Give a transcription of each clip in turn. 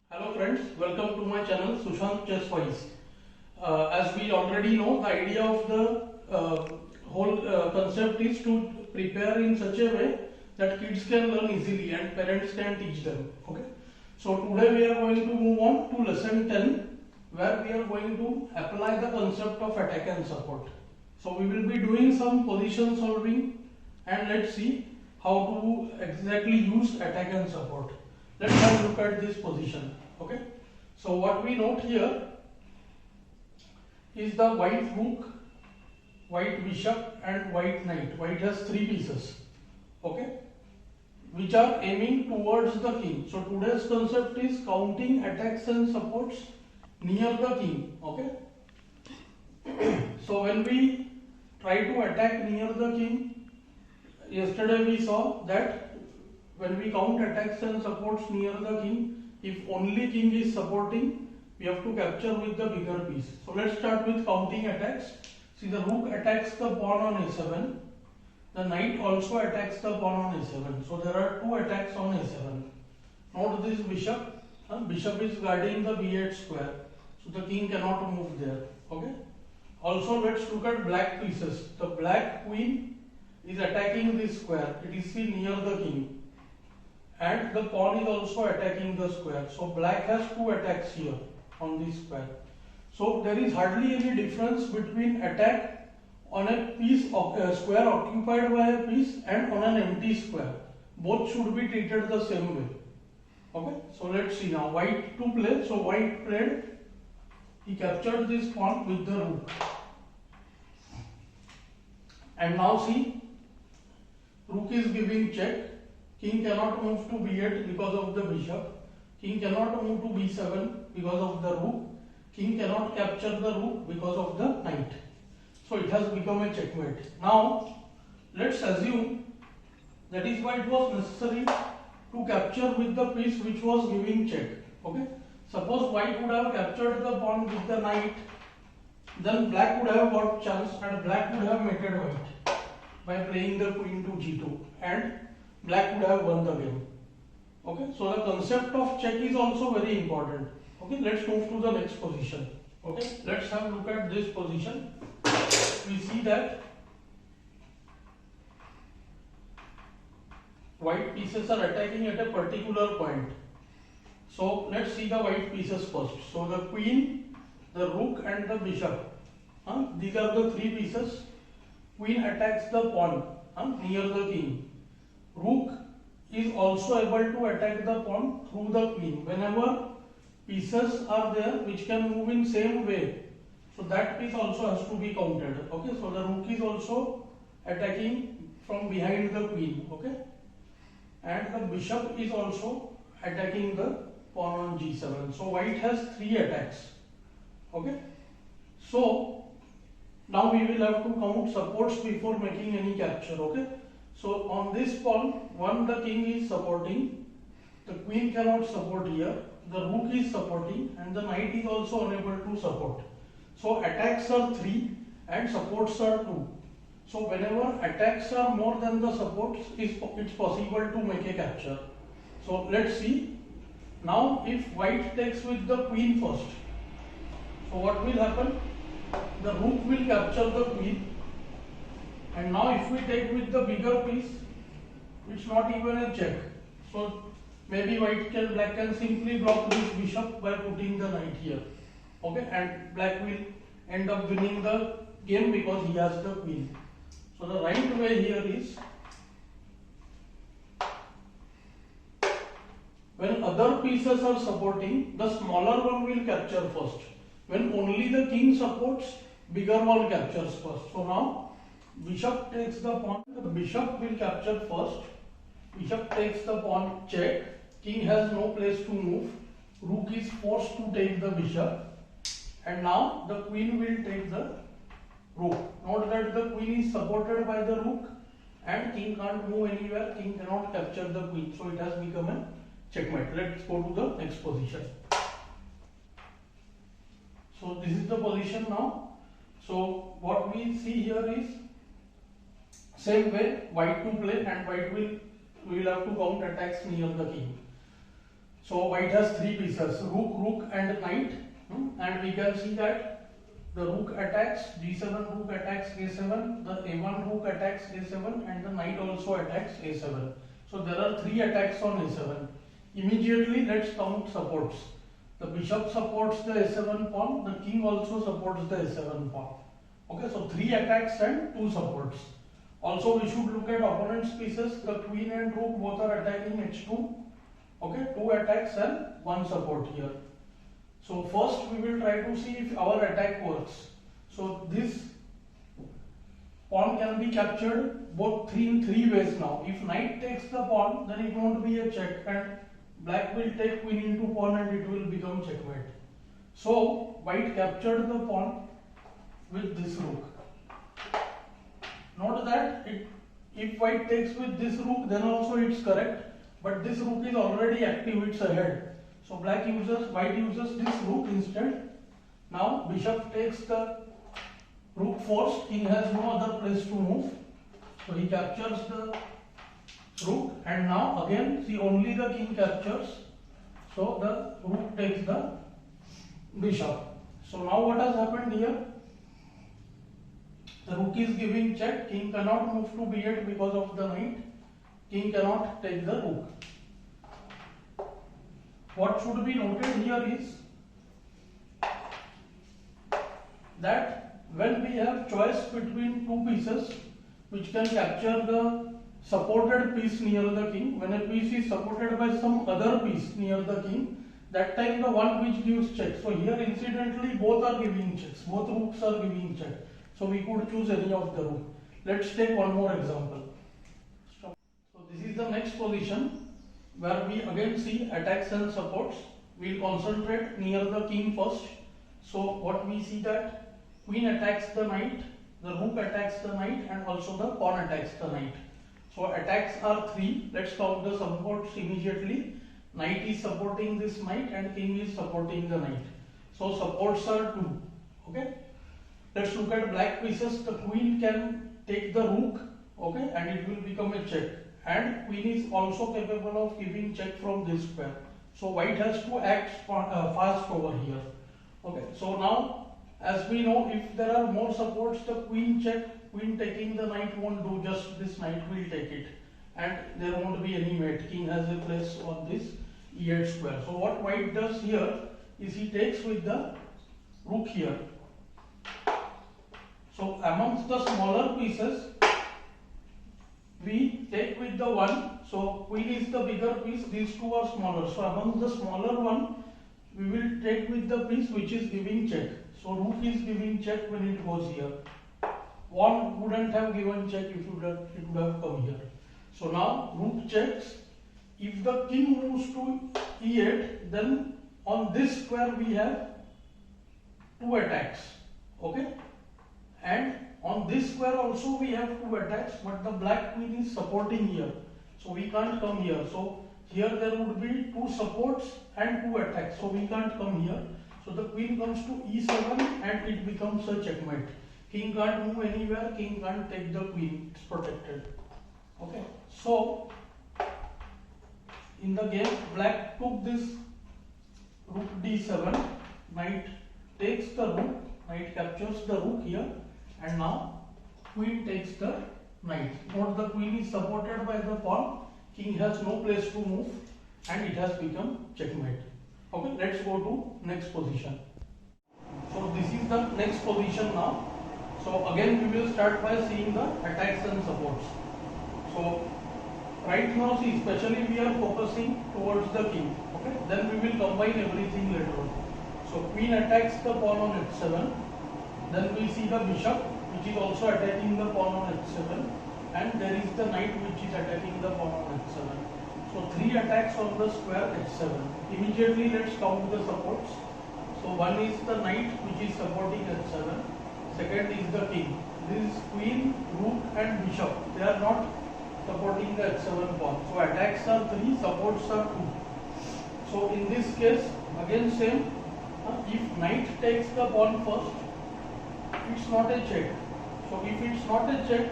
Hello friends, welcome to my channel Sushant Chesswise. As we already know, the idea of the whole concept is to prepare in such a way that kids can learn easily and parents can teach them. Okay. So today we are going to move on to lesson 10, where we are going to apply the concept of attack and support. So we will be doing some position solving and let's see how to exactly use attack and support. Let's have a look at this position. Okay. So what we note here is the white rook, white bishop and white knight. White has three pieces. Okay, which are aiming towards the king. So today's concept is counting attacks and supports near the king. Okay. So when we try to attack near the king, yesterday we saw that when we count attacks and supports near the king, if only king is supporting, we have to capture with the bigger piece. So let's start with counting attacks. See, the rook attacks the pawn on a7. The knight also attacks the pawn on a7. So there are two attacks on a7. Note this bishop. Bishop is guarding the b8 square. So the king cannot move there. Okay. Also let's look at black pieces. The black queen is attacking this square. It is near the king. And the pawn is also attacking the square. So black has two attacks here on this square. So there is hardly any difference between attack on a piece of a square occupied by a piece and on an empty square. Both should be treated the same way. Okay. So let's see now. White to play. So white played. He captured this pawn with the rook. And now see, rook is giving check. King cannot move to b8 because of the bishop. King cannot move to b7 because of the rook. King cannot capture the rook because of the knight. So it has become a checkmate. Now let's assume that is why it was necessary to capture with the piece which was giving check. Okay. Suppose white would have captured the pawn with the knight, then black would have got chance and black would have mated white by playing the queen to g2 and black would have won the game. Okay, so the concept of check is also very important. Okay, let's move to the next position. Okay, let's have a look at this position. We see that white pieces are attacking at a particular point. So let's see the white pieces first. So the queen, the rook and the bishop. These are the three pieces. Queen attacks the pawn near the king. Rook is also able to attack the pawn through the queen. Whenever pieces are there which can move in same way, so that piece also has to be counted. Okay, so the rook is also attacking from behind the queen. Okay, and the bishop is also attacking the pawn on g7. So white has three attacks. Okay, so now we will have to count supports before making any capture. Okay. So on this pawn, one the king is supporting, the queen cannot support here, the rook is supporting and the knight is also unable to support. So attacks are 3 and supports are 2. So whenever attacks are more than the supports, it's possible to make a capture. So let's see. Now if white takes with the queen first, so what will happen? The rook will capture the queen. And now if we take with the bigger piece, it's not even a check. So maybe black can simply block this bishop by putting the knight here. Okay, and black will end up winning the game because he has the queen. So the right way here is, when other pieces are supporting, the smaller one will capture first. When only the king supports, bigger one captures first. So now bishop takes the pawn, the bishop will capture first, bishop takes the pawn, check, king has no place to move, rook is forced to take the bishop and now the queen will take the rook. Note that the queen is supported by the rook and king can't move anywhere, king cannot capture the queen, so it has become a checkmate. Let's go to the next position. So this is the position now. So what we see here is, same way white to play and white will have to count attacks near the king. So white has three pieces, rook and knight, and we can see that the rook attacks, g7 rook attacks a7, the a1 rook attacks a7, and the knight also attacks a7. So there are three attacks on a7. Immediately let's count supports. The bishop supports the a7 pawn, the king also supports the a7 pawn. Okay, so three attacks and two supports. Also we should look at opponent's pieces. The queen and rook both are attacking h2. Okay, two attacks and one support here. So first we will try to see if our attack works. So this pawn can be captured both in three ways now. If knight takes the pawn, then it won't be a check, and black will take queen into pawn and it will become checkmate. So white captured the pawn with this rook. Note that if white takes with this rook, then also it's correct, but this rook is already active, it's ahead. So white uses this rook instead. Now bishop takes the rook first, king has no other place to move. So he captures the rook, and now again see only the king captures. So the rook takes the bishop. So now what has happened here? The rook is giving check, king cannot move to b8 because of the knight, king cannot take the rook. What should be noted here is that when we have choice between two pieces which can capture the supported piece near the king, when a piece is supported by some other piece near the king, that time the one which gives check. So here incidentally both are giving checks, both rooks are giving check. So we could choose any of the rook. Let's take one more example. So this is the next position where we again see attacks and supports. We'll concentrate near the king first. So what we see that queen attacks the knight, the rook attacks the knight, and also the pawn attacks the knight. So attacks are three. Let's count the supports immediately. Knight is supporting this knight and king is supporting the knight. So supports are two. Okay. Let's look at black pieces. The queen can take the rook, okay, and it will become a check. And queen is also capable of giving check from this square. So white has to act fast over here. Okay. So now, as we know, if there are more supports, the queen check, queen taking the knight won't do. Just this knight will take it, and there won't be any mate. King has a place on this e8 square. So what white does here is he takes with the rook here. So amongst the smaller pieces, we take with the one. So queen is the bigger piece, these two are smaller. So among the smaller one, we will take with the piece which is giving check. So rook is giving check when it goes here. Pawn wouldn't have given check if it would have come here. So now rook checks. If the king moves to e8, then on this square we have two attacks. Okay. And on this square also we have two attacks, but the black queen is supporting here. So we can't come here. So here there would be two supports and two attacks. So we can't come here. So the queen comes to e7 and it becomes a checkmate. King can't move anywhere, king can't take the queen, it's protected. Okay. So in the game, black took this rook d7, knight takes the rook, knight captures the rook here. And now queen takes the knight. Note the queen is supported by the pawn, king has no place to move, and it has become checkmate. Okay, let's go to next position. So this is the next position now. So again we will start by seeing the attacks and supports. So right now see, especially we are focusing towards the king. Okay, then we will combine everything later on. So queen attacks the pawn on h7. Then we see the bishop which is also attacking the pawn on h7, and there is the knight which is attacking the pawn on h7. So three attacks on the square h7. Immediately let's count the supports. So one is the knight which is supporting h7. Second is the king. This is queen, rook and bishop. They are not supporting the h7 pawn. So attacks are three, supports are two. So in this case again same. If knight takes the pawn first, it's not a check. So if it's not a check,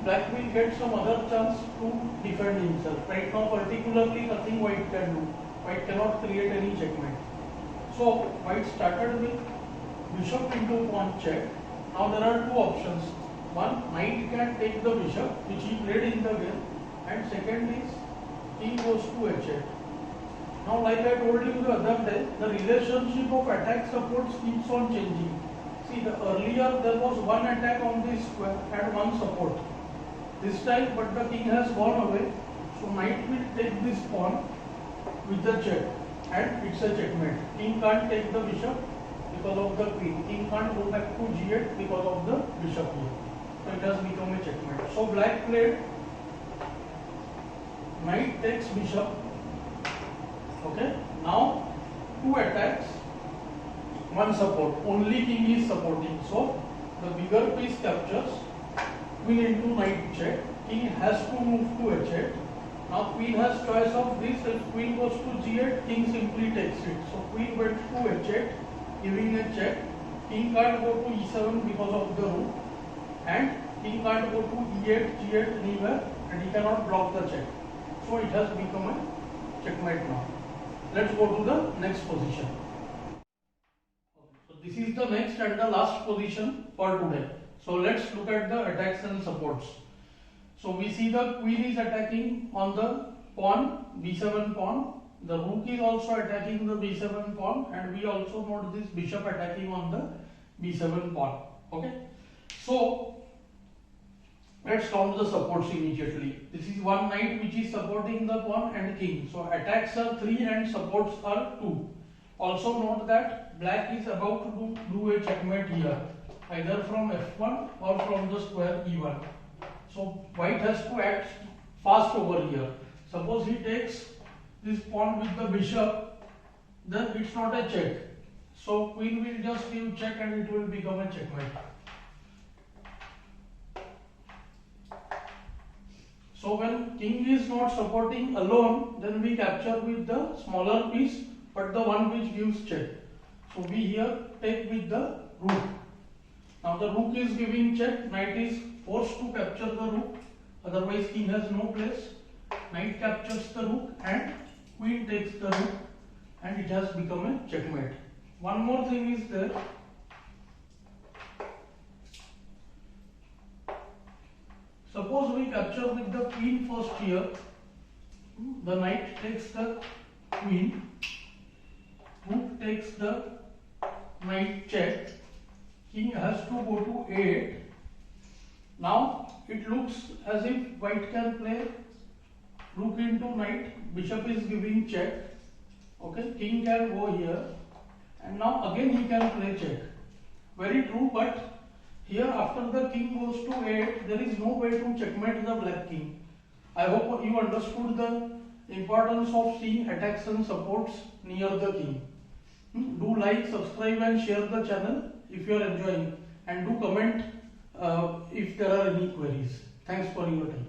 black will get some other chance to defend himself. Right now particularly nothing white can do. White cannot create any checkmate. So white started with bishop into pawn check. Now there are two options. One, knight can take the bishop, which he played in the game, and second is king goes to h8. Now, like I told you the other day, the relationship of attack supports keeps on changing. See, earlier there was one attack on this square and one support. This time, but the king has gone away, so knight will take this pawn with the check, and it's a checkmate. King can't take the bishop because of the queen. King can't go back to g8 because of the bishop here. So it has become a checkmate. So black played knight takes bishop. Okay. Now two attacks, one support. Only king is supporting. So the bigger piece captures. Queen into knight check. King has to move to h8. Now queen has choice of this. If queen goes to g8, king simply takes it. So queen went to h8, giving a check. King can't go to e7 because of the rook, and king can't go to e8, g8 anywhere, and he cannot block the check. So it has become a checkmate now. Let's go to the next position. So this is the next and the last position for today. So let's look at the attacks and supports. So we see the queen is attacking on the pawn, b7 pawn. The rook is also attacking the b7 pawn, and we also note this bishop attacking on the b7 pawn. Okay. So let's count the supports immediately. This is one knight which is supporting the pawn and king. So attacks are 3 and supports are 2. Also note that black is about to do a checkmate here, either from f1 or from the square e1. So white has to act fast over here. Suppose he takes this pawn with the bishop, then it's not a check. So queen will just give check and it will become a checkmate. So when king is not supporting alone, then we capture with the smaller piece, but the one which gives check. So we here take with the rook. Now the rook is giving check, knight is forced to capture the rook, otherwise king has no place. Knight captures the rook and queen takes the rook, and it has become a checkmate. One more thing is there. Suppose we capture with the queen first here, the knight takes the queen, rook takes the knight check, king has to go to 8. Now it looks as if white can play rook into knight, bishop is giving check. Okay, king can go here, and now again he can play check. Very true, but here after the king goes to 8, there is no way to checkmate the black king. I hope you understood the importance of seeing attacks and supports near the king. Do like, subscribe and share the channel if you are enjoying, and do comment if there are any queries. Thanks for your time.